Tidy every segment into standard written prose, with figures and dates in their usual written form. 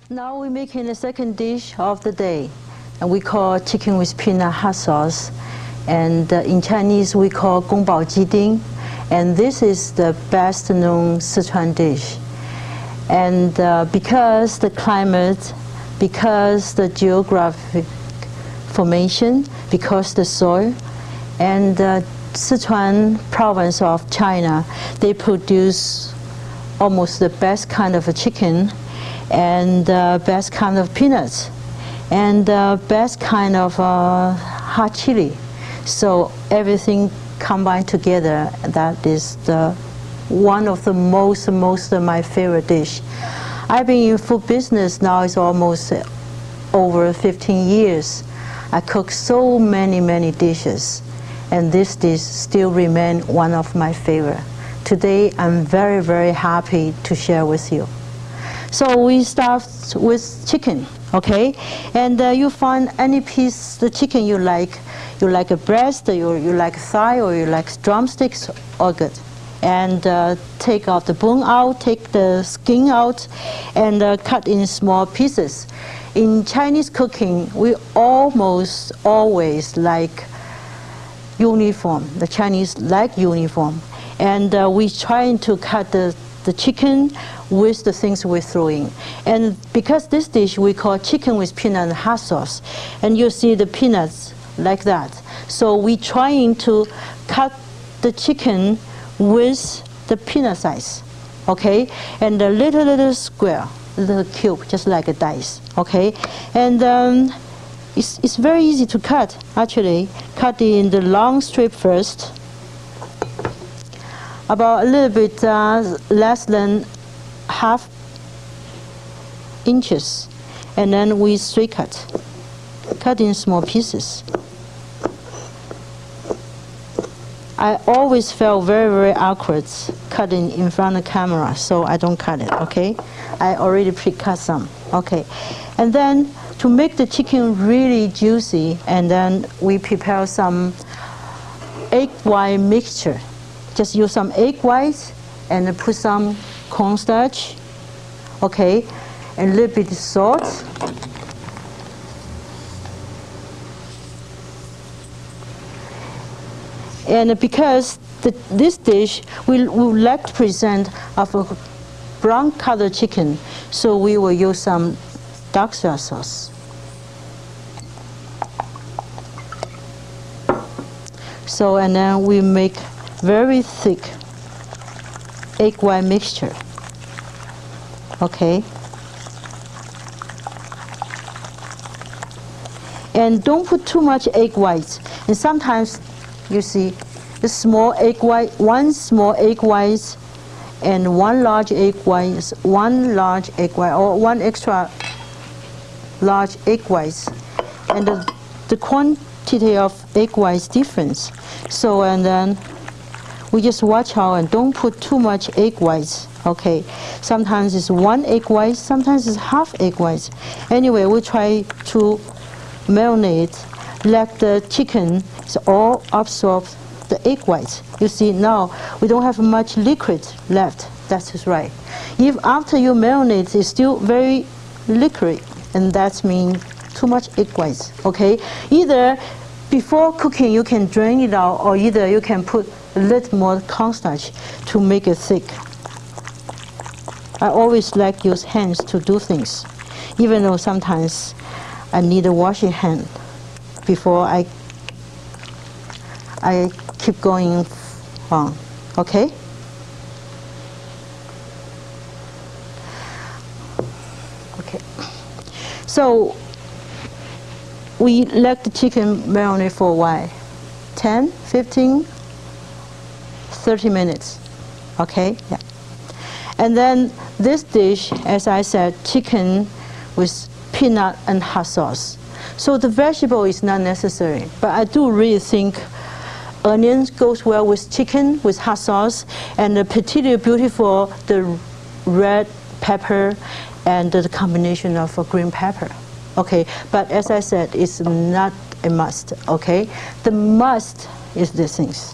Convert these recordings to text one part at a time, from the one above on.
Now we're making the second dish of the day, and we call chicken with peanut hot sauce. And in Chinese we call gongbao jiding. And this is the best known Sichuan dish. And because the climate, because the geographic formation, because the soil, and Sichuan province of China, they produce almost the best kind of a chicken, and best kind of peanuts, and best kind of hot chili. So everything combined together, that is one of the most of my favorite dish. I've been in food business now, it's almost over 15 years. I cook so many dishes, and this dish still remains one of my favorite. Today I'm very happy to share with you. So we start with chicken, okay? And you find any piece the chicken you like. You like a breast, you like thigh, or you like drumsticks, all good. And take out the bone out, take the skin out, and cut in small pieces. In Chinese cooking, we almost always like uniform. The Chinese like uniform. And we trying to cut the chicken with the things we throw in. And because this dish we call chicken with peanut hot sauce, and you see the peanuts like that. So we trying to cut the chicken with the peanut size, okay? And a little square, little cube, just like a dice, okay? And it's very easy to cut, actually. Cut in the long strip first, about a little bit less than half inches, and then we straight cut in small pieces. I always felt very awkward cutting in front of the camera, so I don't cut it, okay? I already pre-cut some, okay? And then to make the chicken really juicy, and then we prepare some egg white mixture. Just use some egg whites and put some cornstarch, okay, and a little bit of salt. And because this dish we would like to present of a brown colored chicken, so we will use some dark soy sauce. So, and then we make very thick egg white mixture, okay? And don't put too much egg whites. And sometimes you see the small egg white, one small egg white and one large egg white, or one extra large egg whites, and the quantity of egg whites different. So, and then we just watch out and don't put too much egg whites, okay? Sometimes it's one egg white, sometimes it's half egg whites. Anyway, we try to marinate, let the chicken all absorb the egg whites. You see now we don't have much liquid left. That's right. If after you marinate it's still very liquid, and that means too much egg whites, okay? Either before cooking you can drain it out, or either you can put a little more cornstarch to make it thick. I always like to use hands to do things, even though sometimes I need a washing hand before I keep going on, okay? Okay. So we let the chicken marinate for a while, 10, 15, 30 minutes, okay? Yeah. And then this dish, as I said, chicken with peanut and hot sauce. So the vegetable is not necessary, but I do really think onions goes well with chicken, with hot sauce, and particularly beautiful the red pepper and the combination of green pepper. Okay, but as I said, it's not a must, okay? The must is these things.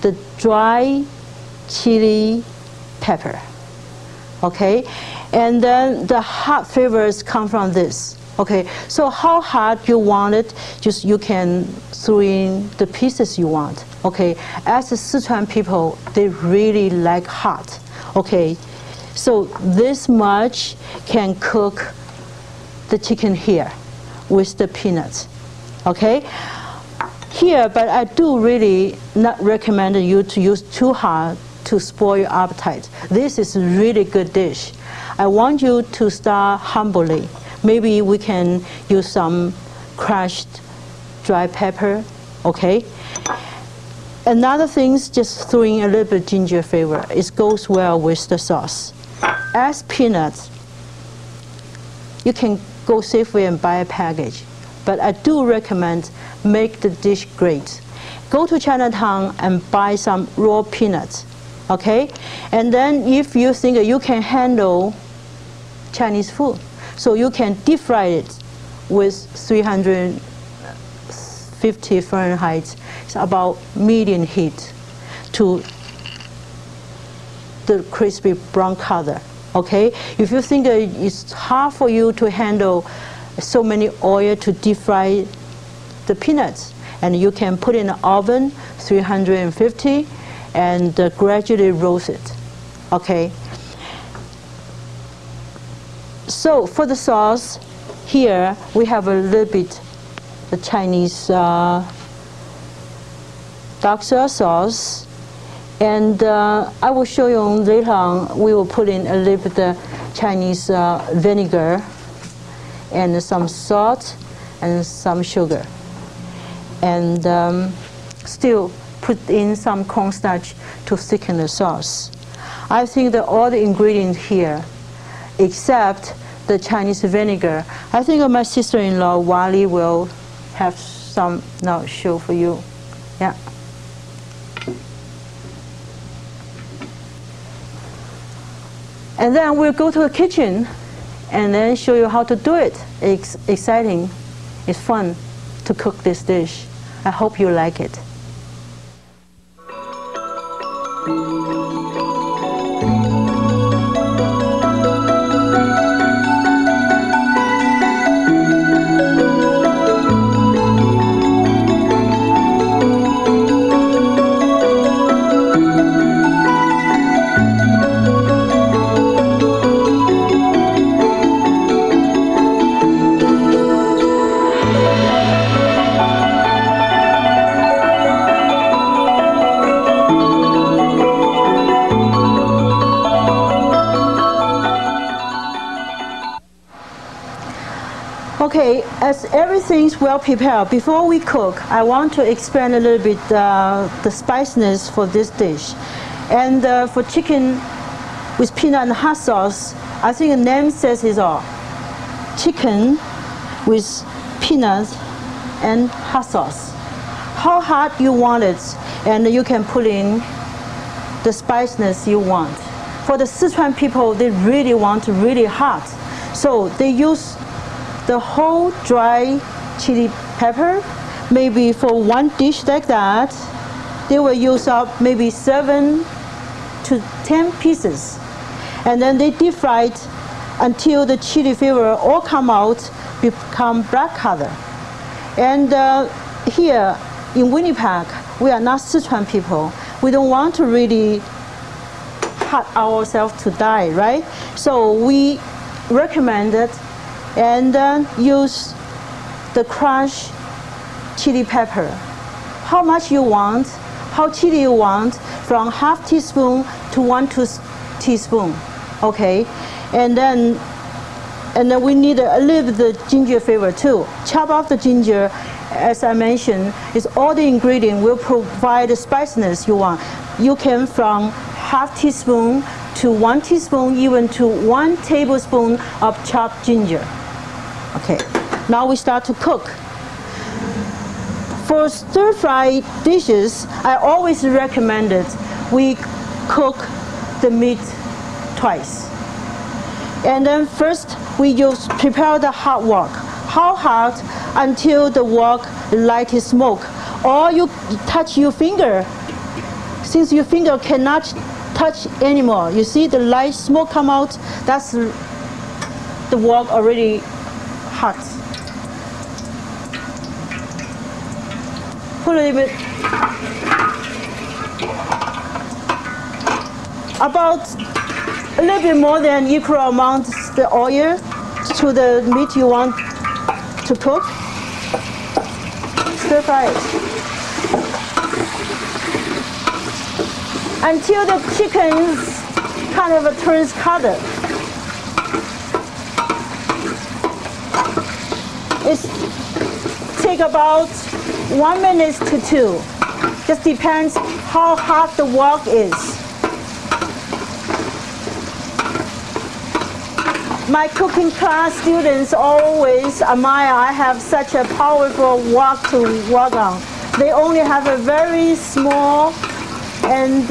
The dry chili pepper, okay? And then the hot flavors come from this, okay? So how hot you want it, just you can throw in the pieces you want, okay? As the Sichuan people, they really like hot, okay? So this much can cook the chicken here with the peanuts, okay? Here, but I do really not recommend you to use too hot to spoil your appetite. This is a really good dish. I want you to start humbly. Maybe we can use some crushed dry pepper, okay? Another thing is just throwing a little bit ginger flavor. It goes well with the sauce. As peanuts, you can go Safeway and buy a package. But I do recommend make the dish great. Go to Chinatown and buy some raw peanuts, okay? And then if you think you can handle Chinese food, so you can deep fry it with 350 Fahrenheit. It's about medium heat to the crispy brown color, okay? If you think it's hard for you to handle so many oil to deep fry the peanuts, and you can put in the oven 350 and gradually roast it, okay? So for the sauce, here we have a little bit the Chinese dark soy sauce, and I will show you later on. We will put in a little bit of Chinese vinegar and some salt and some sugar, and still put in some cornstarch to thicken the sauce. I think that all the ingredients here, except the Chinese vinegar, I think my sister-in-law Wally will have some now show for you. Yeah. And then we'll go to the kitchen and then show you how to do it. It's exciting. It's fun to cook this dish. I hope you like it. Okay, as everything's well prepared, before we cook, I want to expand a little bit the spiciness for this dish. And for chicken with peanut and hot sauce, I think the name says it all. Chicken with peanuts and hot sauce. How hot you want it, and you can put in the spiciness you want. For the Sichuan people, they really want really hot. So they use the whole dry chili pepper. Maybe for one dish like that, they will use up maybe 7 to 10 pieces. And then they deep fry it until the chili flavor all come out, become black color. And here in Winnipeg, we are not Sichuan people. We don't want to really hurt ourselves to die, right? So we recommend it and use the crushed chili pepper. How much you want, how chili you want, from half teaspoon to 1 teaspoon, okay? And then we need a little bit of ginger flavor too. Chop off the ginger, as I mentioned, is all the ingredient will provide the spiciness you want. You can from half teaspoon to 1 teaspoon, even to 1 tablespoon of chopped ginger. Okay, now we start to cook. For stir-fry dishes, I always recommend it. We cook the meat twice. And then first we prepare the hot wok. How hot? Until the wok light smoke. Or you touch your finger. Since your finger cannot touch anymore. You see the light smoke come out, that's the wok already hot. Put a little bit, about a little bit more than equal amount the oil to the meat you want to cook. Stir fry it until the chicken kind of turns color. It takes about 1 minute to 2. Just depends how hot the wok is. My cooking class students always admire I have such a powerful wok to work on. They only have a very small and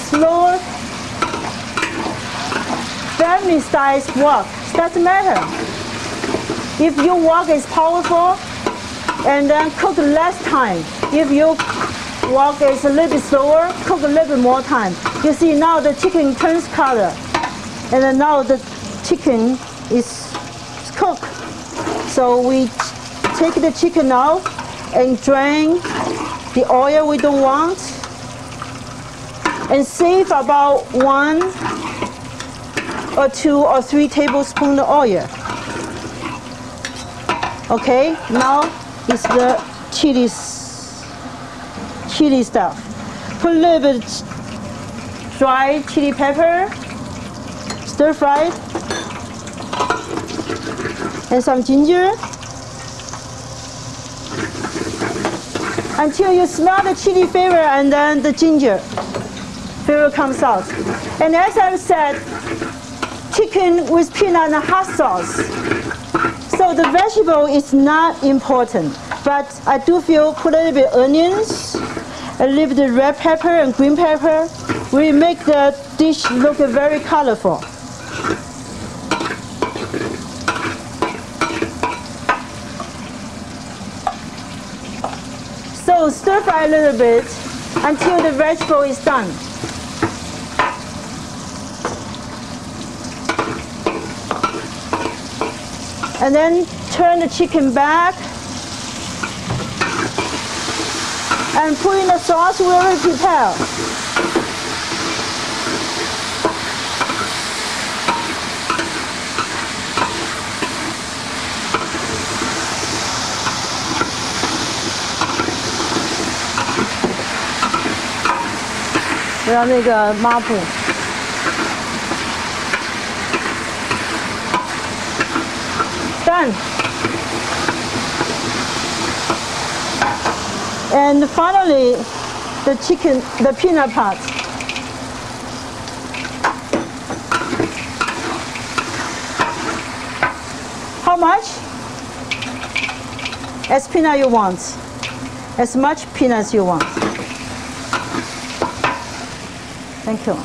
slow family-sized wok. Doesn't matter. If your wok is powerful, and then cook less time. If your wok is a little bit slower, cook a little bit more time. You see now the chicken turns color, and then now the chicken is cooked. So we take the chicken out and drain the oil we don't want, and save about 1 or 2 or 3 tablespoons of oil. Okay, now is the chili stuff. Put a little bit dry chili pepper, stir fry, and some ginger until you smell the chili flavor and then the ginger flavor comes out. And as I said, chicken with peanut and hot sauce. So the vegetable is not important, but I do feel put a little bit onions, a little bit red pepper and green pepper. We make the dish look very colorful. So stir fry a little bit until the vegetable is done. And then turn the chicken back and put in the sauce we already prepared.我要那个抹布。Done. And finally, the chicken, the peanut part. How much? As peanut you want. As much peanuts you want. Thank you.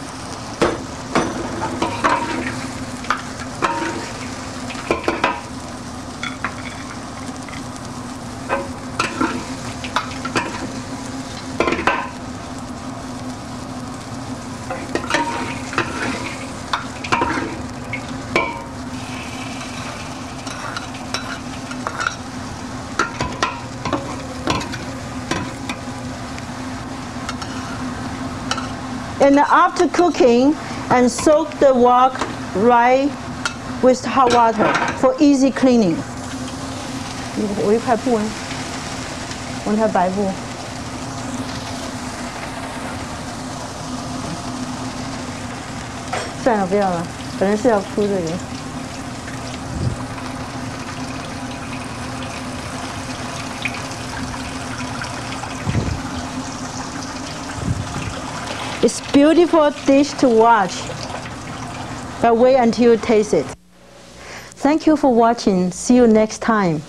And after cooking, and soak the wok right with hot water for easy cleaning. 我一块布，我一块白布。算了，不要了，本来是要铺这个。It's a beautiful dish to watch, but wait until you taste it. Thank you for watching. See you next time.